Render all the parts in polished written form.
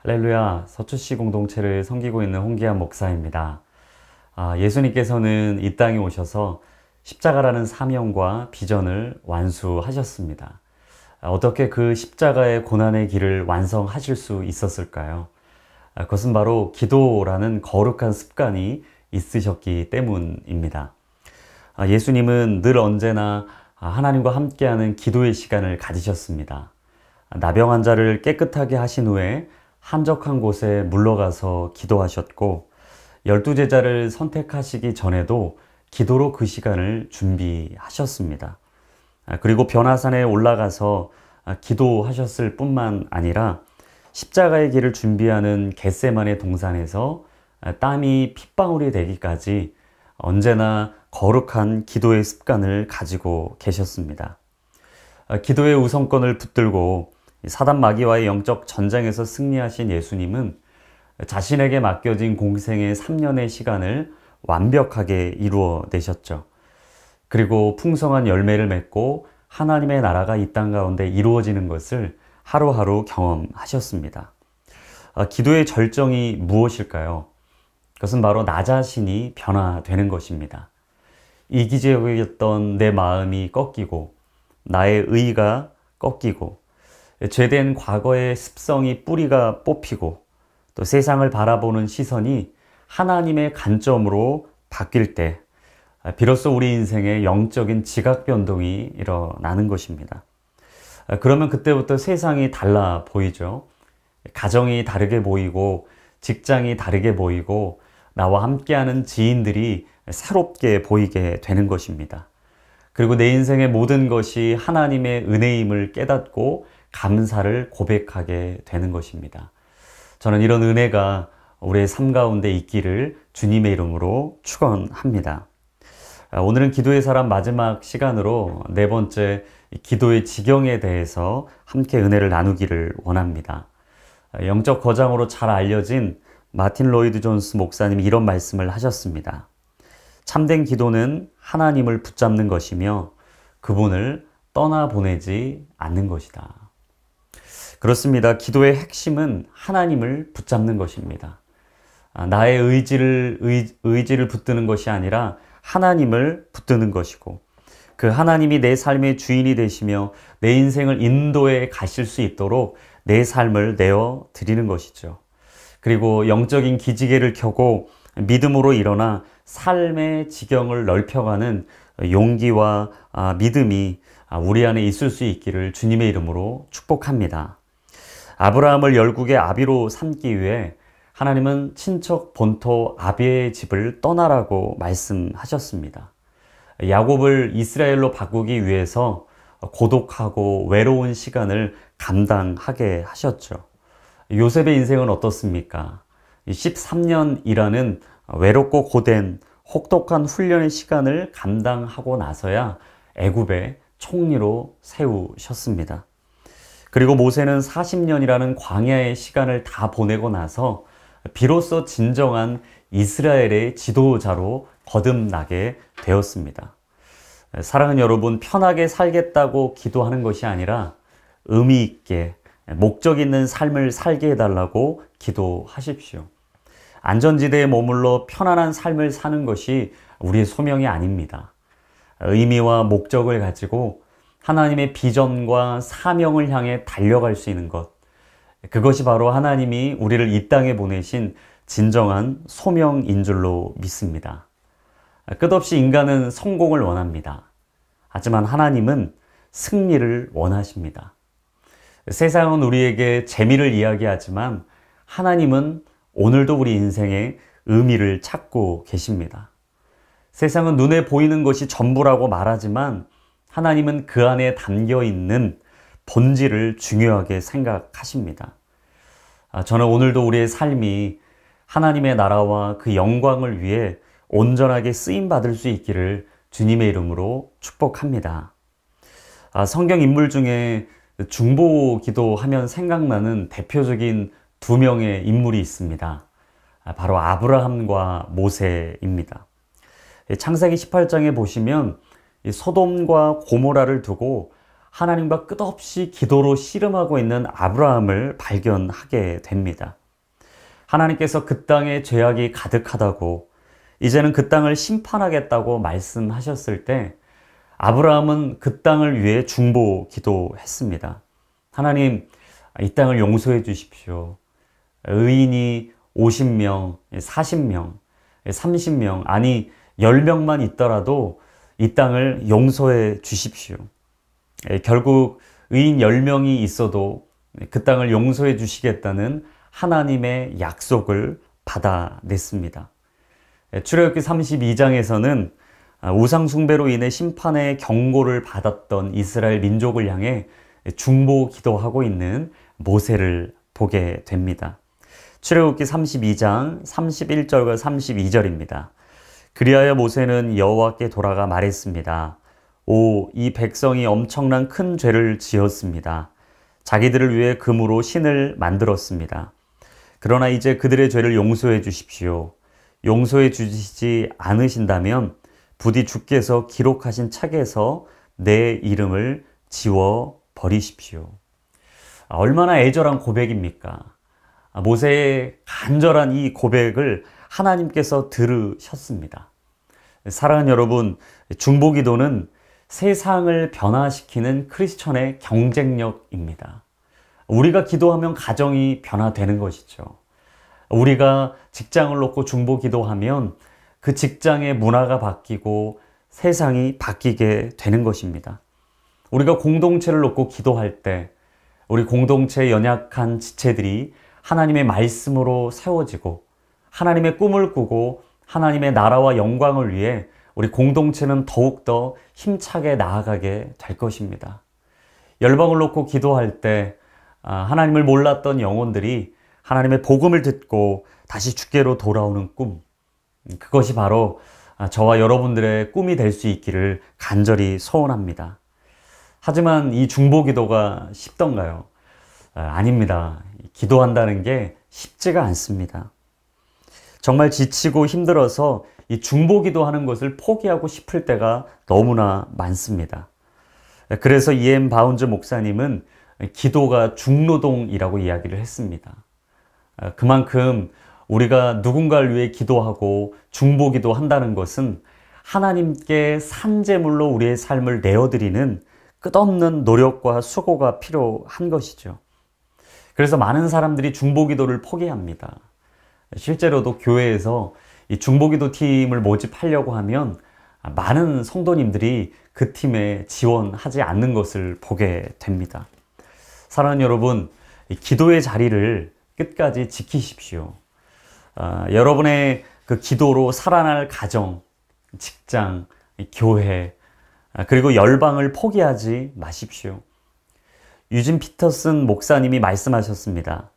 할렐루야, 서초시 공동체를 섬기고 있는 홍기한 목사입니다. 예수님께서는 이 땅에 오셔서 십자가라는 사명과 비전을 완수하셨습니다. 어떻게 그 십자가의 고난의 길을 완성하실 수 있었을까요? 그것은 바로 기도라는 거룩한 습관이 있으셨기 때문입니다. 예수님은 늘 언제나 하나님과 함께하는 기도의 시간을 가지셨습니다. 나병 환자를 깨끗하게 하신 후에 한적한 곳에 물러가서 기도하셨고, 12제자를 선택하시기 전에도 기도로 그 시간을 준비하셨습니다. 그리고 변화산에 올라가서 기도하셨을 뿐만 아니라 십자가의 길을 준비하는 겟세마네 동산에서 땀이 핏방울이 되기까지 언제나 거룩한 기도의 습관을 가지고 계셨습니다. 기도의 우선권을 붙들고 사단 마귀와의 영적 전쟁에서 승리하신 예수님은 자신에게 맡겨진 공생의 3년의 시간을 완벽하게 이루어내셨죠. 그리고 풍성한 열매를 맺고 하나님의 나라가 이 땅 가운데 이루어지는 것을 하루하루 경험하셨습니다. 기도의 절정이 무엇일까요? 그것은 바로 나 자신이 변화되는 것입니다. 이기적이었던 내 마음이 꺾이고 나의 의가 꺾이고 죄된 과거의 습성이 뿌리가 뽑히고 또 세상을 바라보는 시선이 하나님의 관점으로 바뀔 때 비로소 우리 인생에 영적인 지각 변동이 일어나는 것입니다. 그러면 그때부터 세상이 달라 보이죠. 가정이 다르게 보이고 직장이 다르게 보이고 나와 함께하는 지인들이 새롭게 보이게 되는 것입니다. 그리고 내 인생의 모든 것이 하나님의 은혜임을 깨닫고 감사를 고백하게 되는 것입니다. 저는 이런 은혜가 우리의 삶 가운데 있기를 주님의 이름으로 축원합니다. 오늘은 기도의 사람 마지막 시간으로 네 번째 기도의 지경에 대해서 함께 은혜를 나누기를 원합니다. 영적 거장으로 잘 알려진 마틴 로이드 존스 목사님이 이런 말씀을 하셨습니다. 참된 기도는 하나님을 붙잡는 것이며 그분을 떠나보내지 않는 것이다. 그렇습니다. 기도의 핵심은 하나님을 붙잡는 것입니다. 나의 의지를 붙드는 것이 아니라 하나님을 붙드는 것이고, 그 하나님이 내 삶의 주인이 되시며 내 인생을 인도해 가실 수 있도록 내 삶을 내어 드리는 것이죠. 그리고 영적인 기지개를 켜고 믿음으로 일어나 삶의 지경을 넓혀가는 용기와 믿음이 우리 안에 있을 수 있기를 주님의 이름으로 축복합니다. 아브라함을 열국의 아비로 삼기 위해 하나님은 친척 본토 아비의 집을 떠나라고 말씀하셨습니다. 야곱을 이스라엘로 바꾸기 위해서 고독하고 외로운 시간을 감당하게 하셨죠. 요셉의 인생은 어떻습니까? 13년이라는 외롭고 고된 혹독한 훈련의 시간을 감당하고 나서야 애굽의 총리로 세우셨습니다. 그리고 모세는 40년이라는 광야의 시간을 다 보내고 나서 비로소 진정한 이스라엘의 지도자로 거듭나게 되었습니다. 사랑하는 여러분, 편하게 살겠다고 기도하는 것이 아니라 의미 있게 목적 있는 삶을 살게 해달라고 기도하십시오. 안전지대에 머물러 편안한 삶을 사는 것이 우리의 소명이 아닙니다. 의미와 목적을 가지고 하나님의 비전과 사명을 향해 달려갈 수 있는 것, 그것이 바로 하나님이 우리를 이 땅에 보내신 진정한 소명인 줄로 믿습니다. 끝없이 인간은 성공을 원합니다. 하지만 하나님은 승리를 원하십니다. 세상은 우리에게 재미를 이야기하지만 하나님은 오늘도 우리 인생에 의미를 찾고 계십니다. 세상은 눈에 보이는 것이 전부라고 말하지만 하나님은 그 안에 담겨 있는 본질을 중요하게 생각하십니다. 저는 오늘도 우리의 삶이 하나님의 나라와 그 영광을 위해 온전하게 쓰임받을 수 있기를 주님의 이름으로 축복합니다. 성경 인물 중에 중보 기도하면 생각나는 대표적인 두 명의 인물이 있습니다. 바로 아브라함과 모세입니다. 창세기 18장에 보시면 소돔과 고모라를 두고 하나님과 끝없이 기도로 씨름하고 있는 아브라함을 발견하게 됩니다. 하나님께서 그 땅에 죄악이 가득하다고 이제는 그 땅을 심판하겠다고 말씀하셨을 때 아브라함은 그 땅을 위해 중보 기도했습니다. 하나님, 이 땅을 용서해 주십시오. 의인이 50명, 40명, 30명, 아니 10명만 있더라도 이 땅을 용서해 주십시오. 결국 의인 10명이 있어도 그 땅을 용서해 주시겠다는 하나님의 약속을 받아냈습니다. 출애굽기 32장에서는 우상 숭배로 인해 심판의 경고를 받았던 이스라엘 민족을 향해 중보 기도하고 있는 모세를 보게 됩니다. 출애굽기 32장 31절과 32절입니다. 그리하여 모세는 여호와께 돌아가 말했습니다. 오, 이 백성이 엄청난 큰 죄를 지었습니다. 자기들을 위해 금으로 신을 만들었습니다. 그러나 이제 그들의 죄를 용서해 주십시오. 용서해 주시지 않으신다면 부디 주께서 기록하신 책에서 내 이름을 지워 버리십시오. 얼마나 애절한 고백입니까? 모세의 간절한 이 고백을 하나님께서 들으셨습니다. 사랑하는 여러분, 중보기도는 세상을 변화시키는 크리스천의 경쟁력입니다. 우리가 기도하면 가정이 변화되는 것이죠. 우리가 직장을 놓고 중보기도하면 그 직장의 문화가 바뀌고 세상이 바뀌게 되는 것입니다. 우리가 공동체를 놓고 기도할 때 우리 공동체의 연약한 지체들이 하나님의 말씀으로 세워지고 하나님의 꿈을 꾸고 하나님의 나라와 영광을 위해 우리 공동체는 더욱더 힘차게 나아가게 될 것입니다. 열방을 놓고 기도할 때 하나님을 몰랐던 영혼들이 하나님의 복음을 듣고 다시 주께로 돌아오는 꿈, 그것이 바로 저와 여러분들의 꿈이 될 수 있기를 간절히 소원합니다. 하지만 이 중보기도가 쉽던가요? 아닙니다. 기도한다는 게 쉽지가 않습니다. 정말 지치고 힘들어서 이 중보기도하는 것을 포기하고 싶을 때가 너무나 많습니다. 그래서 E.M. 바운즈 목사님은 기도가 중노동이라고 이야기를 했습니다. 그만큼 우리가 누군가를 위해 기도하고 중보기도 한다는 것은 하나님께 산제물로 우리의 삶을 내어드리는 끝없는 노력과 수고가 필요한 것이죠. 그래서 많은 사람들이 중보기도를 포기합니다. 실제로도 교회에서 이 중보기도 팀을 모집하려고 하면 많은 성도님들이 그 팀에 지원하지 않는 것을 보게 됩니다. 사랑하는 여러분, 기도의 자리를 끝까지 지키십시오. 여러분의 그 기도로 살아날 가정, 직장, 교회, 그리고 열방을 포기하지 마십시오. 유진 피터슨 목사님이 말씀하셨습니다.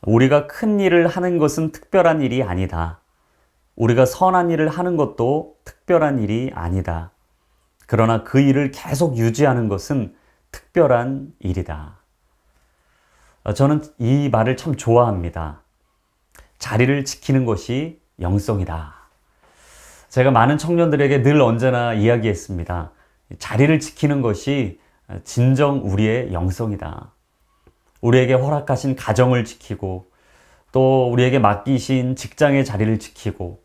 우리가 큰 일을 하는 것은 특별한 일이 아니다. 우리가 선한 일을 하는 것도 특별한 일이 아니다. 그러나 그 일을 계속 유지하는 것은 특별한 일이다. 저는 이 말을 참 좋아합니다. 자리를 지키는 것이 영성이다. 제가 많은 청년들에게 늘 언제나 이야기했습니다. 자리를 지키는 것이 진정 우리의 영성이다. 우리에게 허락하신 가정을 지키고 또 우리에게 맡기신 직장의 자리를 지키고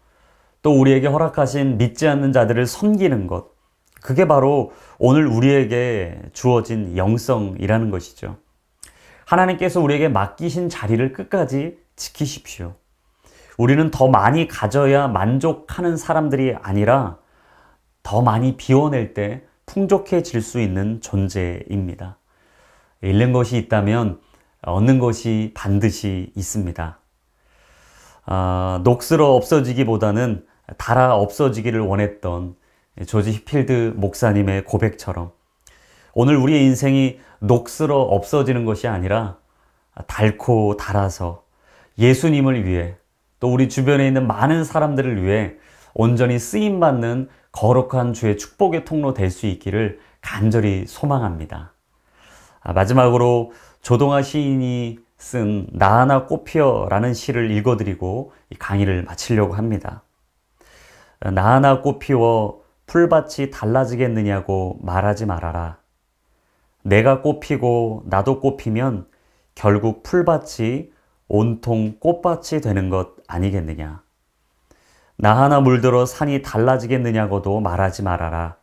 또 우리에게 허락하신 믿지 않는 자들을 섬기는 것, 그게 바로 오늘 우리에게 주어진 영성이라는 것이죠. 하나님께서 우리에게 맡기신 자리를 끝까지 지키십시오. 우리는 더 많이 가져야 만족하는 사람들이 아니라 더 많이 비워낼 때 풍족해질 수 있는 존재입니다. 잃는 것이 있다면 얻는 것이 반드시 있습니다. 녹슬어 없어지기보다는 닳아 없어지기를 원했던 조지 히필드 목사님의 고백처럼 오늘 우리의 인생이 녹슬어 없어지는 것이 아니라 닳고 닳아서 예수님을 위해 또 우리 주변에 있는 많은 사람들을 위해 온전히 쓰임받는 거룩한 주의 축복의 통로 될 수 있기를 간절히 소망합니다. 마지막으로 조동아 시인이 쓴 나 하나 꽃피어라는 시를 읽어드리고 이 강의를 마치려고 합니다. 나 하나 꽃피워 풀밭이 달라지겠느냐고 말하지 말아라. 내가 꽃피고 나도 꽃피면 결국 풀밭이 온통 꽃밭이 되는 것 아니겠느냐. 나 하나 물들어 산이 달라지겠느냐고도 말하지 말아라.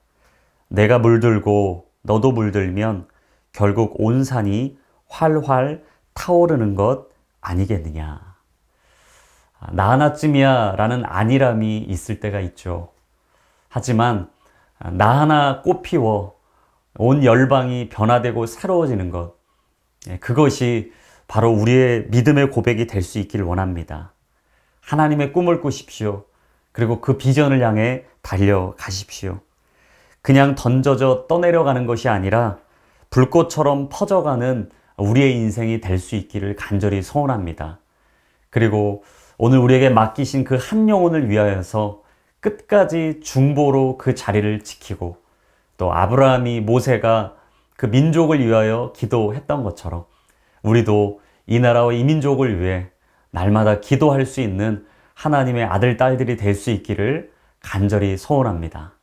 내가 물들고 너도 물들면 결국 온 산이 활활 타오르는 것 아니겠느냐. 나 하나쯤이야 라는 안일함이 있을 때가 있죠. 하지만 나 하나 꽃피워 온 열방이 변화되고 새로워지는 것, 그것이 바로 우리의 믿음의 고백이 될 수 있기를 원합니다. 하나님의 꿈을 꾸십시오. 그리고 그 비전을 향해 달려가십시오. 그냥 던져져 떠내려가는 것이 아니라 불꽃처럼 퍼져가는 우리의 인생이 될 수 있기를 간절히 소원합니다. 그리고 오늘 우리에게 맡기신 그 한 영혼을 위하여서 끝까지 중보로 그 자리를 지키고, 또 아브라함이 모세가 그 민족을 위하여 기도했던 것처럼 우리도 이 나라와 이 민족을 위해 날마다 기도할 수 있는 하나님의 아들, 딸들이 될 수 있기를 간절히 소원합니다.